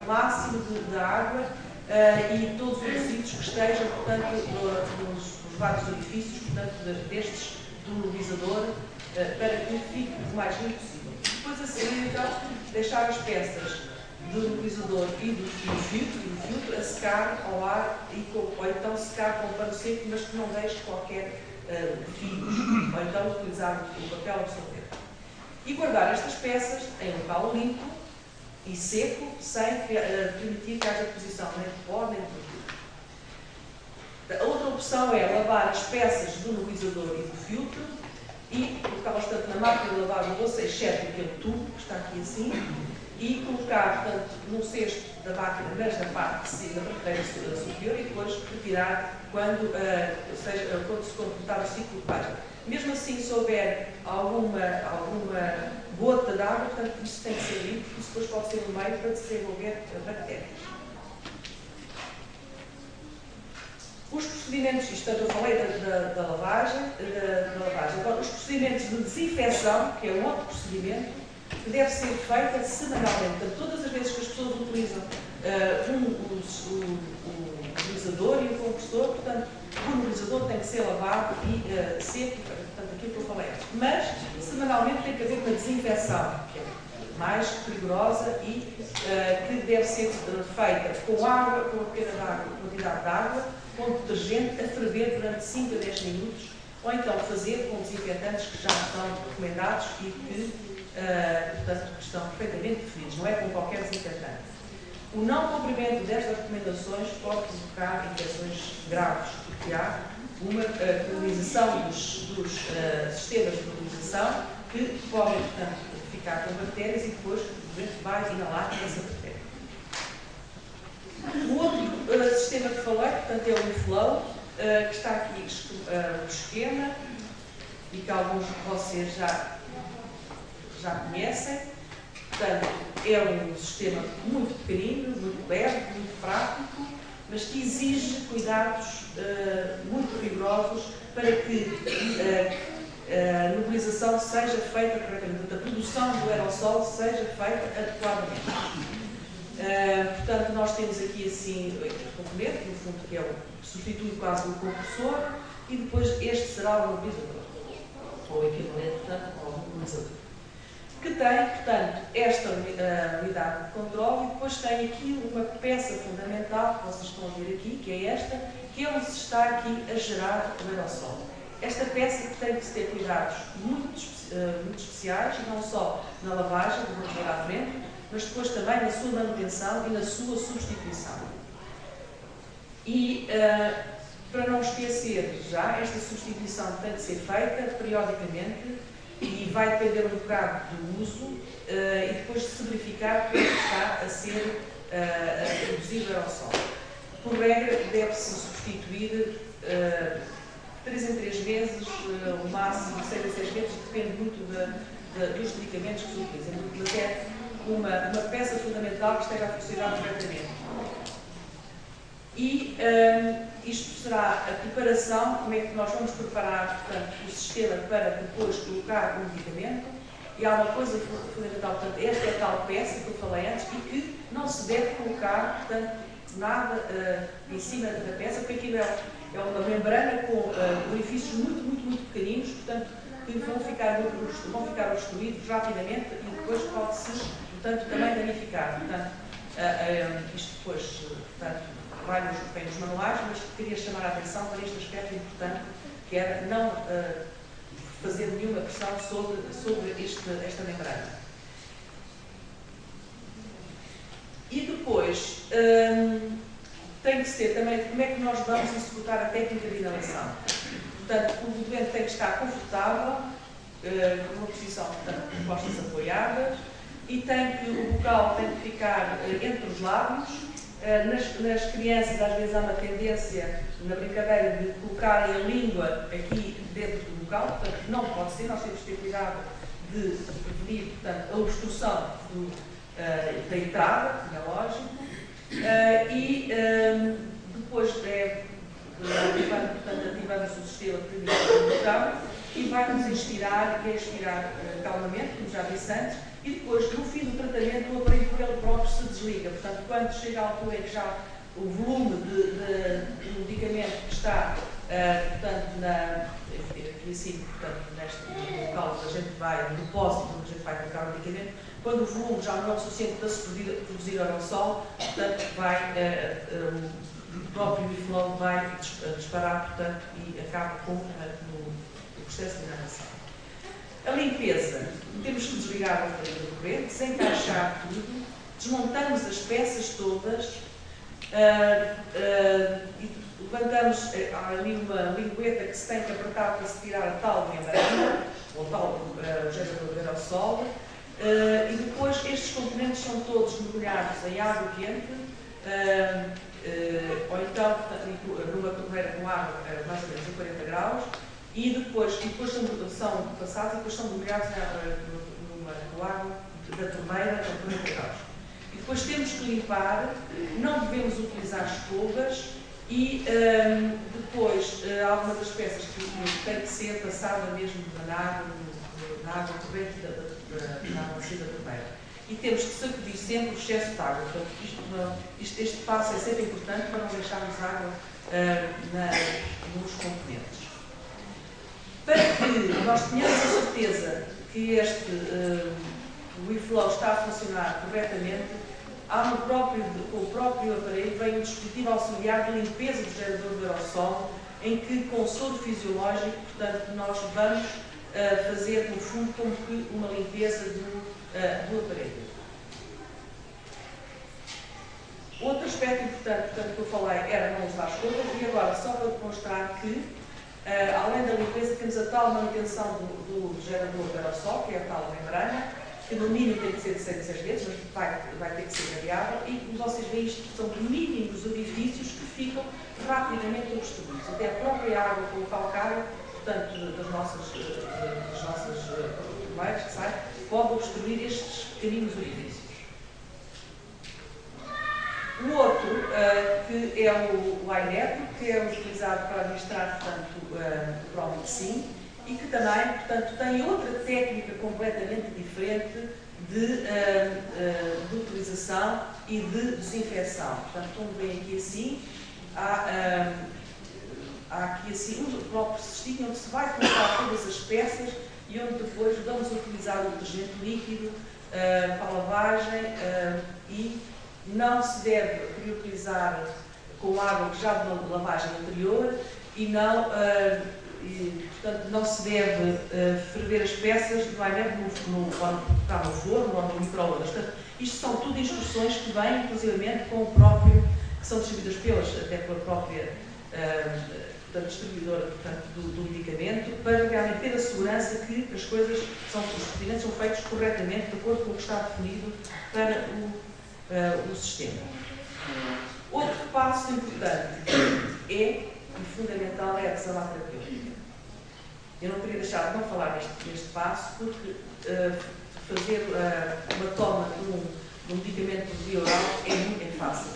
máximo de água e todos os resíduos que estejam, portanto, nos vários orifícios, portanto, destes do mobilizador, para que fique o mais limpo possível. Depois a seguir, então, deixar as peças do mobilizador e do filtro a secar ao ar, ou então secar com um pano seco, mas que não deixe qualquer fios, ou então utilizar o papel absorvente. E guardar estas peças em local limpo e seco, sem permitir que haja deposição nem de pó nem de gordura. A outra opção é lavar as peças do mobilizador e do filtro e colocá-las tanto na máquina de lavar o louça, exceto aquele tubo que está aqui assim, e colocar, portanto, num cesto da máquina, mas na parte de cima, da prateleira superior, e depois retirar quando se completar o ciclo de lavagem. Mesmo assim, se houver alguma gota de água, portanto, isso tem que ser limpo, porque isso depois pode ser um meio para desenvolver bactérias. Os procedimentos, isto eu falei da lavagem, agora os procedimentos de desinfecção, que é um outro procedimento, que deve ser feita semanalmente. Portanto, todas as vezes que as pessoas utilizam o mobilizador e o compressor, portanto, o mobilizador tem que ser lavado e seco, portanto, aquilo que eu falei. Mas, semanalmente, tem que haver uma desinfecção, que é mais rigorosa e que deve ser feita com água, com a pequena quantidade de água, com detergente, a ferver durante 5 a 10 minutos, ou então fazer com desinfetantes que já estão recomendados e que portanto, estão perfeitamente definidos, não é com qualquer desinfetante. O não cumprimento destas recomendações pode provocar infecções graves, porque há uma colonização dos sistemas de mobilização que podem, portanto, ficar com bactérias e depois o doente vai inalar essa bactéria. O outro sistema que falei, portanto, é o inflow, que está aqui o esquema e que alguns de vocês já conhecem. Portanto, é um sistema muito pequenino, muito leve, muito prático, mas que exige cuidados muito rigorosos para que a mobilização seja feita corretamente, a produção do aerossol seja feita adequadamente. Portanto, nós temos aqui assim o componente, no fundo, que é substitui quase o compressor, e depois este será o mobilizador, ou equivalente, portanto, ao mobilizador, que tem, portanto, esta unidade de controle e depois tem aqui uma peça fundamental que vocês estão a ver aqui, que é esta, que é onde se está aqui a gerar o aerossol. Esta peça que tem que ter cuidados muito especiais, não só na lavagem, que vamos ver à frente, mas depois também na sua manutenção e na sua substituição. E, para não esquecer já, esta substituição tem que ser feita periodicamente e vai depender um bocado do uso e depois de se verificar que está a ser produzido aerossol. Por regra, deve-se substituir 3 em 3 vezes, o máximo 6 em 6 vezes, depende muito dos medicamentos que se utilizam, mas é uma peça fundamental que esteja a funcionar corretamente. E isto será a preparação, como é que nós vamos preparar, portanto, o sistema para depois colocar o medicamento. E há uma coisa fundamental, portanto, esta é a tal peça que eu falei antes e que não se deve colocar, portanto, nada em cima da peça, porque aquilo é uma membrana com orifícios muito pequeninos, portanto, que vão ficar obstruídos rapidamente e depois pode-se, portanto, também danificar. Portanto, isto depois, portanto, vem nos manuais, mas queria chamar a atenção para este aspecto importante, que era não fazer nenhuma pressão sobre esta membrana. E depois, tem que ser também como é que nós vamos executar a técnica de inalação. Portanto, o doente tem que estar confortável, numa posição, portanto, com costas apoiadas, e o bocal tem que ficar entre os lábios. Nas crianças, às vezes, há uma tendência, na brincadeira, de colocarem a língua aqui dentro do bocal, portanto, não pode ser, nós temos que ter cuidado de prevenir, portanto, a obstrução da entrada, como é lógico, e depois ativamos o sistema de botão e vai-nos inspirar e expirar calmamente, como já disse antes, e depois, no fim do tratamento, o aparelho por ele próprio se desliga. Portanto, quando chega à altura em que já o volume de medicamento que está, portanto, aqui assim, portanto, neste local onde a gente vai, no depósito onde a gente vai colocar o medicamento, quando o volume já não é o suficiente para se produzir aerossol, portanto, o próprio bifenol vai disparar, portanto, e acaba com o processo de inalação. A limpeza, temos que desligar o aparelho do corrente, desencaixar tudo, desmontamos as peças todas, e levantamos ali uma lingueta que se tem que apertar para se tirar a tal membrana, ou tal gerador de aerossol, e depois estes componentes são todos mergulhados em água quente, ou então numa torneira com água mais ou menos a 40 graus, e depois são passados e depois são mergulhados com água da torneira a 40 graus. E depois temos que limpar, não devemos utilizar escovas e depois algumas das peças que tem que ser passada mesmo na água corrente da água da torneira. E temos que sacudir sempre o excesso de água. Portanto, este passo é sempre importante para não deixarmos água nos componentes. Para que nós tenhamos a certeza que o eFlow está a funcionar corretamente, com o próprio aparelho vem um dispositivo auxiliar de limpeza do gerador de aerossol, em que, com soro fisiológico, portanto, nós vamos fazer, no fundo, como que uma limpeza do aparelho. Outro aspecto importante, portanto, que eu falei era não usar escovas, e agora, só para demonstrar que, além da limpeza, temos a tal manutenção do gerador de aerossol, que é a tal membrana, que no mínimo tem que ser de 6 a 6 vezes, mas vai ter que ser variável, e como vocês veem, isto são mínimos orifícios que ficam rapidamente obstruídos. Até a própria água com o calcário, portanto, das nossas torneiras que saem, pode obstruir estes pequeninos orifícios. O outro, que é o iNetro, que é utilizado para administrar, portanto, o Promethazine, e que também, portanto, tem outra técnica completamente diferente de utilização e de desinfecção. Portanto, como veem aqui assim, há aqui assim um próprio cestinho onde se vai colocar todas as peças e onde depois vamos utilizar o detergente líquido para a lavagem e não se deve reutilizar com água que já de uma lavagem anterior e não, portanto, não se deve ferver as peças do iNetro no forno ou no micro-ondas. Isto são tudo instruções que vêm, inclusivamente, com o próprio, que são distribuídas até pela própria distribuidora, portanto, do medicamento, para realmente ter a segurança que as coisas os procedimentos são feitos corretamente, de acordo com o que está definido para o sistema. Outro passo importante e fundamental é a adesão terapêutica. Eu não queria deixar de não falar neste passo, porque fazer uma toma de um medicamento via oral é fácil.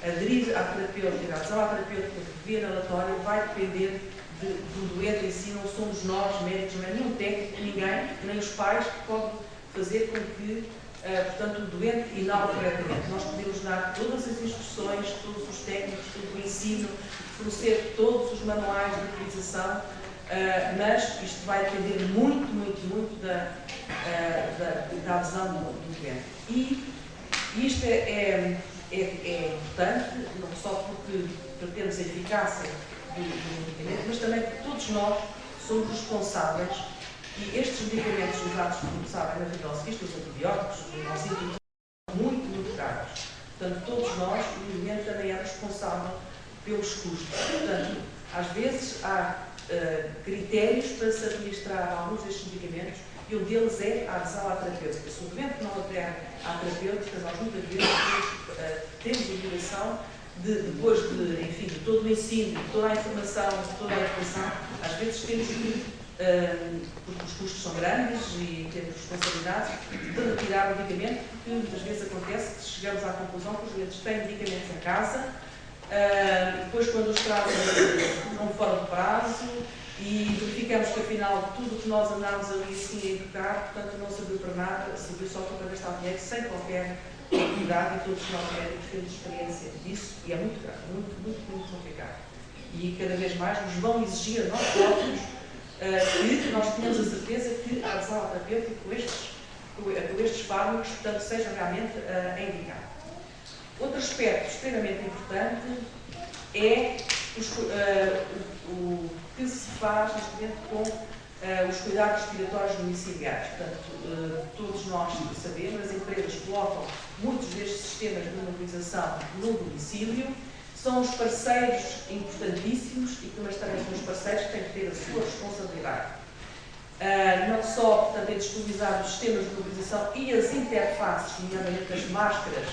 Aderir à terapêutica, a adesão à terapêutica via inalatória vai depender do doente em si, não somos nós, médicos, não é nenhum técnico, ninguém, nem os pais, que podem fazer com que portanto, o doente inala corretamente. Nós podemos dar todas as instruções, todos os técnicos, todo o ensino, fornecer todos os manuais de utilização, mas isto vai depender muito da adesão do doente. E isto é importante, não só porque temos a eficácia do medicamento, mas também porque todos nós somos responsáveis. E estes medicamentos usados, como sabem, na virose, os antibióticos, os são muito caros. Portanto, todos nós, o movimento também é responsável pelos custos. Portanto, às vezes há critérios para se administrar alguns destes medicamentos e um deles é a adesão à terapêutica. Se o doente não adere à terapêutica, nós muitas vezes temos a obrigação depois de todo o ensino, de toda a informação, de toda a educação, às vezes temos que porque os custos são grandes e temos responsabilidade de retirar o medicamento, porque muitas vezes acontece que chegamos à conclusão que os doentes têm medicamentos em casa, depois quando os trazem não fora do prazo e verificamos que afinal tudo o que nós andámos ali assim a educar, portanto não serviu para nada, serviu só para gastar dinheiro sem qualquer utilidade, e todos nós médicos temos experiência disso, e é muito grave, muito complicado. E cada vez mais nos vão exigir a nós próprios que nós tenhamos a certeza que a adesão ao terapêutico com estes fármacos, portanto, seja realmente a indicar. Outro aspecto extremamente importante é o que se faz neste momento com os cuidados respiratórios domiciliares. Portanto, todos nós sabemos, as empresas colocam muitos destes sistemas de mobilização no domicílio, são os parceiros importantíssimos e que, mas também são os parceiros que têm que ter a sua responsabilidade. Não só, portanto, em disponibilizar os sistemas de mobilização e as interfaces, nomeadamente as máscaras,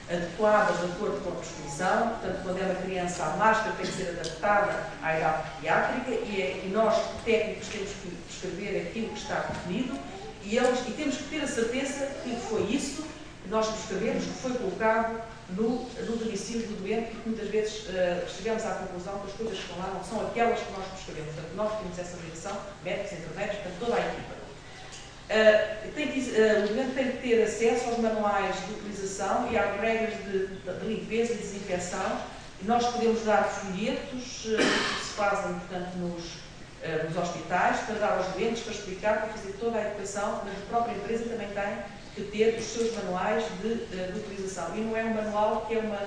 adequadas de acordo com a prescrição. Portanto, quando é uma criança, a máscara tem que ser adaptada à idade pediátrica e nós, técnicos, temos que prescrever aquilo que está definido e temos que ter a certeza que foi isso que nós prescrevemos, que foi colocado no domicílio do doente, porque muitas vezes chegamos à conclusão que as coisas que estão lá não são aquelas que nós prescrevemos. Portanto, nós temos essa obrigação, médicos, enfermeiros, portanto, toda a equipa. O doente tem que ter acesso aos manuais de utilização e às regras de limpeza e desinfecção. Nós podemos dar folhetos que se fazem, portanto, nos hospitais, para dar aos doentes, para explicar, para fazer toda a educação, mas a própria empresa também tem que ter os seus manuais de utilização. E não é um manual que é uma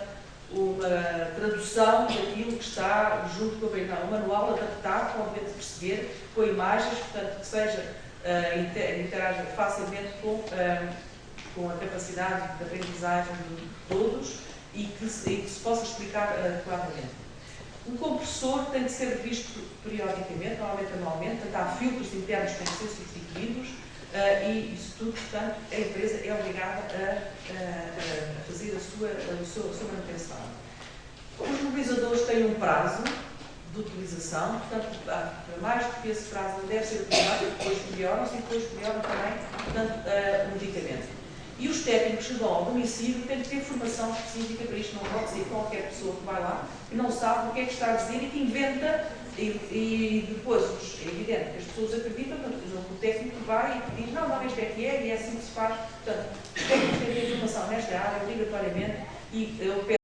tradução daquilo que está junto com a um manual adaptado para o doente perceber, com imagens, portanto, que seja interaja facilmente com a capacidade de aprendizagem de todos e que se possa explicar adequadamente. Um compressor tem de ser revisto periodicamente, normalmente anualmente, portanto, há filtros internos que têm de ser substituídos e isso tudo, portanto, a empresa é obrigada a fazer a sua manutenção. Os mobilizadores têm um prazo de utilização, portanto, mais do que esse prazo não deve ser utilizado, depois melhoram-se e depois melhoram também, portanto, o medicamento. E os técnicos que vão ao domicílio têm que ter formação específica para isto, não pode ser qualquer pessoa que vai lá que não sabe o que é que está a dizer e que inventa e depois é evidente que as pessoas acreditam, portanto, o técnico vai e diz, não, isto é que é e é assim que se faz. Portanto, os técnicos têm que ter formação nesta área, obrigatoriamente, e eu